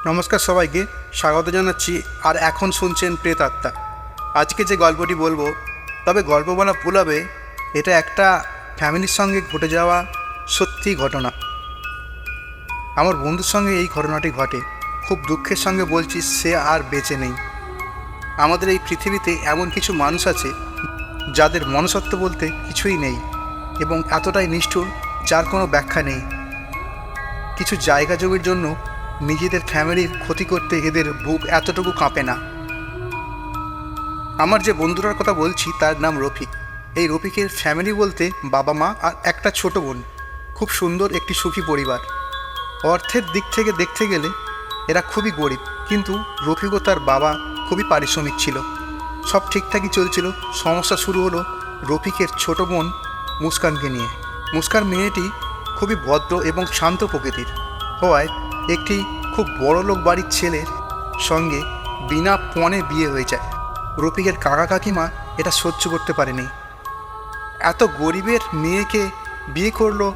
নমস্কার সবাইকে স্বাগত জানাচ্ছি। আর এখন শুনছেন প্রেতাত্মা। আজকে যে গল্পটি বলবো, তবে গল্প বলা ভুল হবে, এটা একটা ফ্যামিলির সঙ্গে ঘটে যাওয়া সত্যি ঘটনা। আমার বন্ধুর সঙ্গে এই ঘটনাটি ঘটে। খুব দুঃখের সঙ্গে বলছি, সে আর বেঁচে নেই। আমাদের এই পৃথিবীতে এমন কিছু মানুষ আছে যাদের মনুষ্যত্ব বলতে কিছুই নেই এবং এতটাই নিষ্ঠুর যার কোনো ব্যাখ্যা নেই। কিছু জায়গা জমির জন্য নিজেদের ফ্যামিলির ক্ষতি করতে এদের বুক এতটুকু কাঁপে না। আমার যে বন্ধুটার কথা বলছি তার নাম রফিক। এই রফিকের ফ্যামিলি বলতে বাবা মা আর একটা ছোট বোন। খুব সুন্দর একটি সুখী পরিবার। অর্থের দিক থেকে দেখতে গেলে এরা খুবই গরিব, কিন্তু রফিক ও তার বাবা খুবই পারিশ্রমিক ছিল। সব ঠিকঠাকই চলছিল। সমস্যা শুরু হলো রফিকের ছোট বোন মুস্কানকে নিয়ে। মুস্কান মেয়েটি খুবই ভদ্র এবং শান্ত প্রকৃতির হওয়ায় একটি খুব বড়লোক বাড়ির ছেলের সঙ্গে বিনা পণে বিয়ে হয়ে যায়। রফিকের কাকা কাকিমা এটা সহ্য করতে পারেনি। এত গরিবের মেয়েকে বিয়ে করলো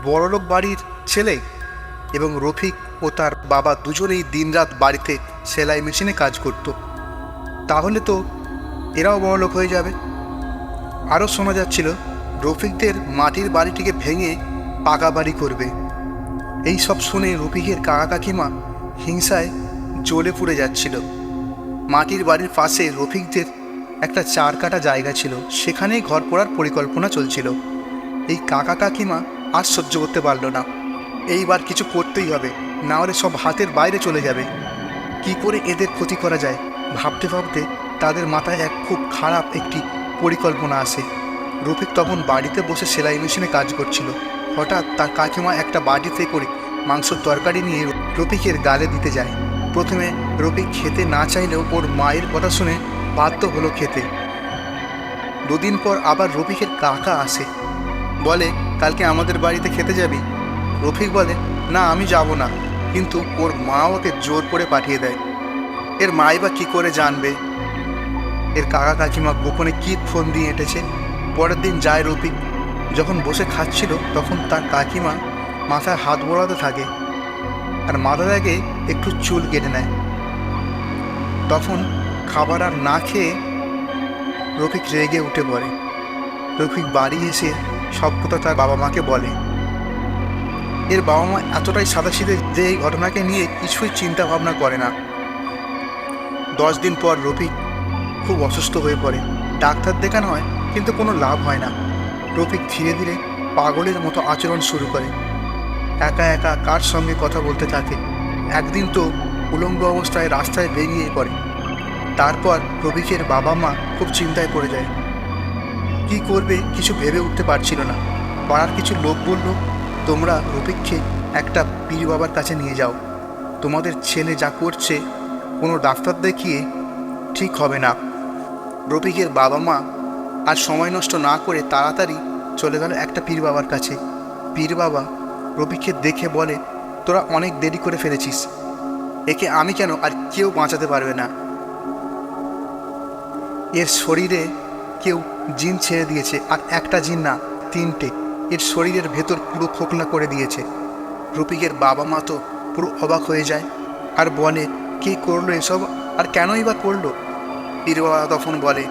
বড়লোক বাড়ির ছেলে। এবং রফিক ও তার বাবা দুজনেই দিনরাত বাড়িতে সেলাই মেশিনে কাজ করত। তাহলে তো এরাও বড়লোক হয়ে যাবে। আরও শোনা যাচ্ছিল রফিকদের মাটির বাড়িটিকে ভেঙে পাকা বাড়ি করবে। এই সব শুনে রফিকের কাকা কাকিমা হিংসায় জ্বলে পুড়ে যাচ্ছিল। মাটির বাড়ির পাশে রফিকদের একটা 4 কাঠা জায়গা ছিল, সেখানেই ঘর করার পরিকল্পনা চলছিল। এই কাকা কাকিমা আর সহ্য করতে পারল না। এইবার কিছু করতেই হবে, না হলে সব হাতের বাইরে চলে যাবে। কি করে এদের ক্ষতি করা যায় ভাবতে ভাবতে তাদের মাথায় এক খুব খারাপ একটি পরিকল্পনা আসে। রফিক তখন বাড়িতে বসে সেলাই মেশিনে কাজ করছিল। হঠাৎ তার কাকিমা একটা বাটিতে করে মাংসর তরকারি নিয়ে রফিকের গালে দিতে যায়। প্রথমে রফিক খেতে না চাইলেও ওর মায়ের কথা শুনে বাধ্য হলো খেতে। 2 দিন পর আবার রফিকের কাকা আসে, বলে কালকে আমাদের বাড়িতে খেতে যাবি? রফিক বলে না, আমি যাব না, কিন্তু ওর মা ওকে জোর করে পাঠিয়ে দেয়। এর মাই বা কী করে জানবে এর কাকা কাকিমা গোপনে কী ফোন দিয়ে এঁটেছে? পরের দিন যায় রফিক। যখন বসে খাচ্ছিল তখন তার কাকিমা মাথায় হাত বোলাতে থাকে আর মাথা থেকে একটু চুল কেটে নেয়। তখন খাবার আর না খেয়ে রফিক রেগে উঠে পড়ে। রফিক বাড়ি এসে সব কথা তার বাবা মাকে বলে। এর বাবা মা এতটাই সাদাসিধে যে এই ঘটনাকে নিয়ে কিছুই চিন্তা ভাবনা করে না। 10 দিন পর রফিক খুব অসুস্থ হয়ে পড়ে। ডাক্তার দেখানো হয়, কিন্তু কোনো লাভ হয় না। রফিক ধীরে ধীরে পাগলের মতো আচরণ শুরু করে। একা একা কার সঙ্গে কথা বলতে থাকে। একদিন তো উলঙ্গ অবস্থায় রাস্তায় বেরিয়ে পড়ে। তারপর রফিকের বাবা মা খুব চিন্তায় পড়ে যায়। কি করবে কিছু ভেবে উঠতে পারছিল না। পাড়ার কিছু লোক বলল, তোমরা রফিককে একটা পীর বাবার কাছে নিয়ে যাও। তোমাদের ছেলে যা করছে কোনো ডাক্তার দেখিয়ে ঠিক হবে না। রফিকের বাবা মা আর সময় নষ্ট না করে তাড়াতাড়ি চলে গেল একটা পীর বাবার কাছে। পীর বাবা রফিককে দেখে বলে, তোরা অনেক দেরি করে ফেলেছিস। একে আমি কেন আর কেউ বাঁচাতে পারবে না। এর শরীরে কেউ জিন ছেড়ে দিয়েছে, আর একটা জিন না, 3টে। এর শরীরের ভেতর পুরো খোকলা করে দিয়েছে। রফিকের বাবা মা তো পুরো অবাক হয়ে যায় আর বলে, কে করলো এসব, আর কেনই বা করলো? পীর বাবা তখন বলে,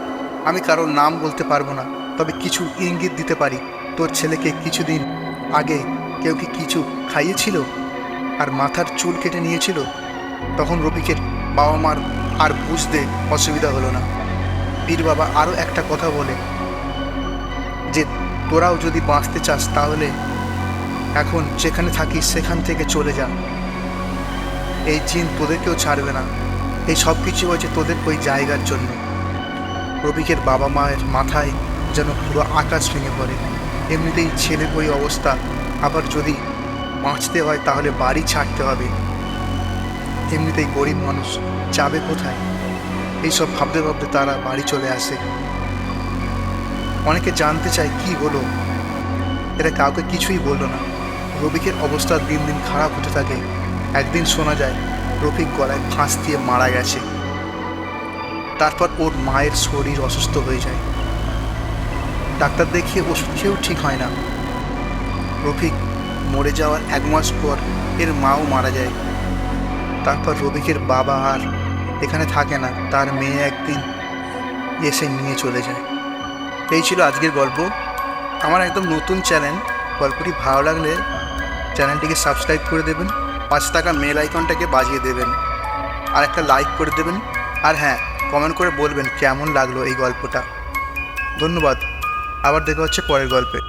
আমি কারোর নাম বলতে পারবো না, তবে কিছু ইঙ্গিত দিতে পারি। তোর ছেলেকে কিছুদিন আগে কেউ কি কিছু খাইয়েছিল আর মাথার চুল কেটে নিয়েছিল। তখন রফিকের বাবা মার আর বুঝতে অসুবিধা হলো না। পীর বাবা আরও একটা কথা বলে যে, তোরাও যদি বাঁচতে চাস তাহলে এখন যেখানে থাকিস সেখান থেকে চলে যা। এই জিন তোদেরকেও ছাড়বে না। এই সব কিছু হয়েছে তোদের ওই জায়গার জন্য। রফিকের বাবা মায়ের মাথায় যেন পুরো আকাশ ভেঙে পড়ে। এমনিতেই ছেলের ওই অবস্থা, আবার যদি বাঁচতে হয় তাহলে বাড়ি ছাড়তে হবে। এমনিতেই গরিব মানুষ, যাবে কোথায়? এইসব ভাবতে ভাবতে তারা বাড়ি চলে আসে। অনেকে জানতে চায় কি হলো। এরা কাউকে কিছুই বললো না। রফিকের অবস্থা দিন দিন খারাপ হতে থাকে। একদিন শোনা যায় রফিক গলায় ফাঁস দিয়ে মারা গেছে। তারপর ওর মায়ের শরীর অসুস্থ হয়ে যায়। ডাক্তার দেখিয়ে ওষুধ খেয়েও ঠিক হয় না। রফিক মরে যাওয়ার 1 মাস পর এর মাও মারা যায়। তারপর রফিকের বাবা আর এখানে থাকে না, তার মেয়ে একদিন এসে নিয়ে চলে যায়। এই ছিল আজকের গল্প। আমার একদম নতুন চ্যানেল, গল্পটি ভালো লাগলে চ্যানেলটিকে সাবস্ক্রাইব করে দেবেন, 5 টাকা মেল আইকনটাকে বাজিয়ে দেবেন, আর একটা লাইক করে দেবেন, আর হ্যাঁ, কমেন্ট করে বলবেন কেমন লাগলো এই গল্পটা। ধন্যবাদ। আবার দেখা হচ্ছে পরের গল্পে।